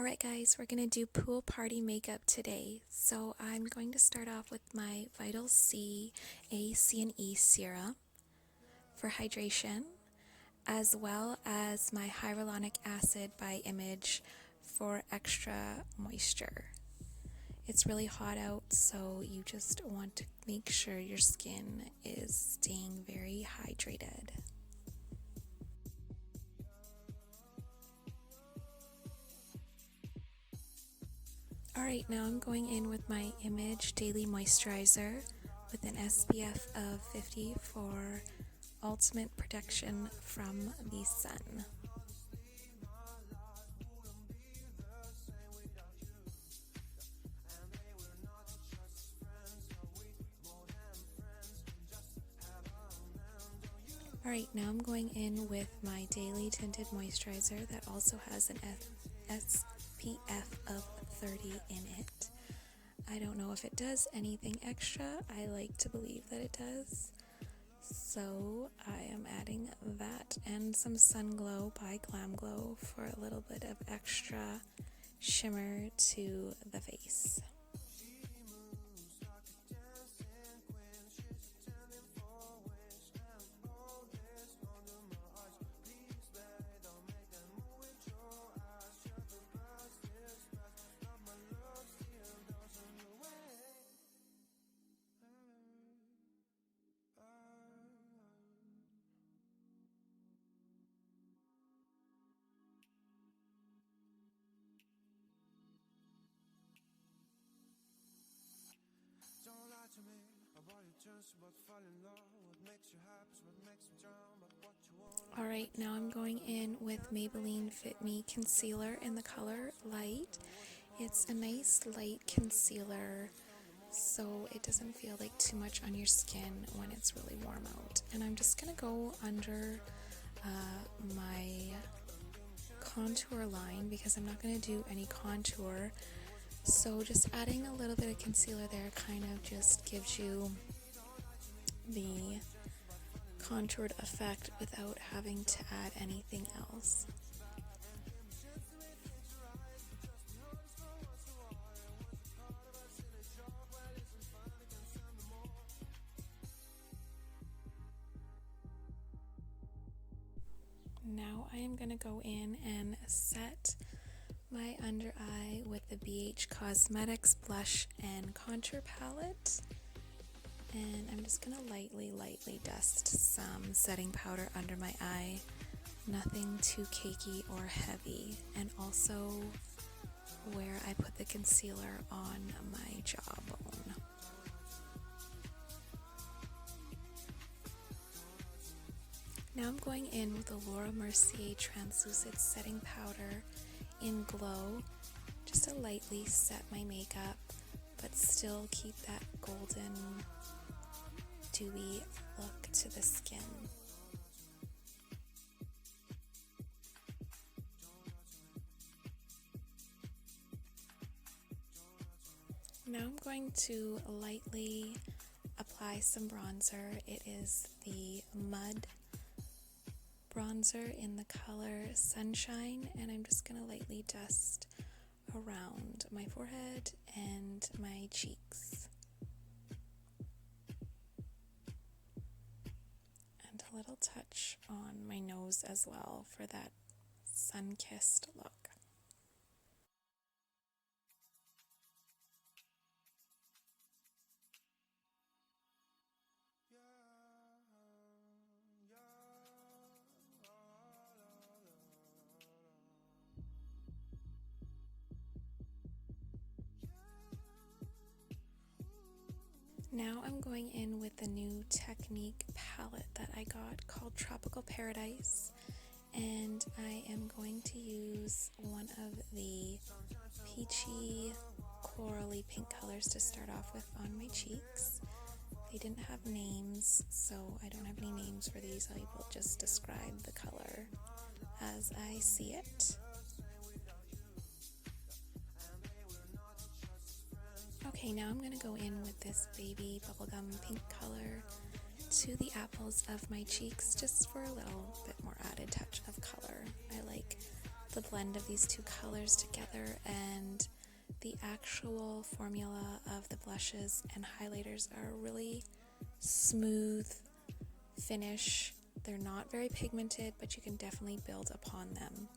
Alright guys, we're going to do pool party makeup today. So I'm going to start off with my Vital C A, C, and E serum for hydration, as well as my hyaluronic acid by Image for extra moisture. It's really hot out, so you just want to make sure your skin is staying very hydrated. Alright, now I'm going in with my Image Daily Moisturizer with an SPF of 50 for ultimate protection from the sun. Alright, now I'm going in with my Daily Tinted Moisturizer that also has an SPF of 30 in it. I don't know if it does anything extra. I like to believe that it does. So I am adding that and some Sunglow by Glamglow for a little bit of extra shimmer to the face. Alright, now I'm going in with Maybelline FitMe concealer in the color Light. It's a nice light concealer, so it doesn't feel like too much on your skin when it's really warm out. And I'm just going to go under my contour line because I'm not going to do any contour. So just adding a little bit of concealer there kind of just gives you the contoured effect without having to add anything else. Now I am going to go in and set my under eye with the BH Cosmetics blush and contour palette. And I'm just going to lightly dust some setting powder under my eye. Nothing too cakey or heavy. And also where I put the concealer on my jawbone. Now I'm going in with the Mercier translucent setting powder in Glow, just to lightly set my makeup, but still keep that golden, dewy look to the skin. Now I'm going to lightly apply some bronzer. It is the Mud bronzer in the color Sunshine, and I'm just going to lightly dust around my forehead and my cheeks. And a little touch on my nose as well for that sun-kissed look. Now I'm going in with the new Technic palette that I got called Tropical Paradise, and I am going to use one of the peachy corally pink colors to start off with on my cheeks. They didn't have names, so I don't have any names for these. I will just describe the color as I see it. Okay, now I'm going to go in with this baby bubblegum pink color to the apples of my cheeks just for a little bit more added touch of color. I like the blend of these two colors together, and the actual formula of the blushes and highlighters are a really smooth finish. They're not very pigmented, but you can definitely build upon them.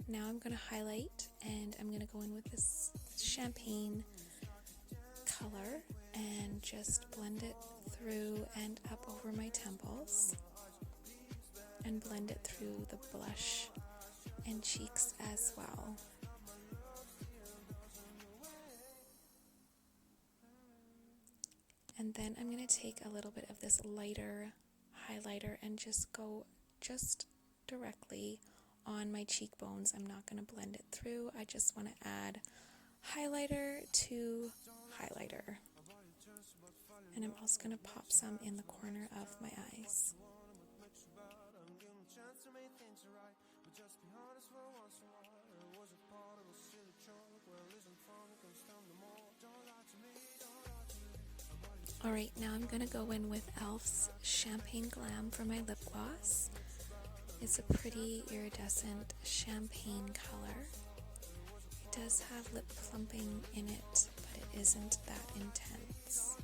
Now I'm going to highlight, and I'm going to go in with this champagne color and just blend it through and up over my temples, and blend it through the blush and cheeks as well. And then I'm going to take a little bit of this lighter highlighter and just go directly on my cheekbones. I'm not going to blend it through. I just want to add highlighter to highlighter. And I'm also going to pop some in the corner of my eyes. Alright, now I'm going to go in with e.l.f.'s Champagne Glam for my lip gloss. It's a pretty iridescent champagne color. It does have lip plumping in it, but it isn't that intense.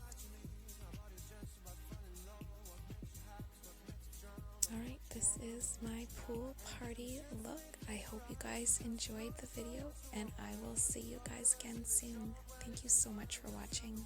Alright, this is my pool party look. I hope you guys enjoyed the video, and I will see you guys again soon. Thank you so much for watching.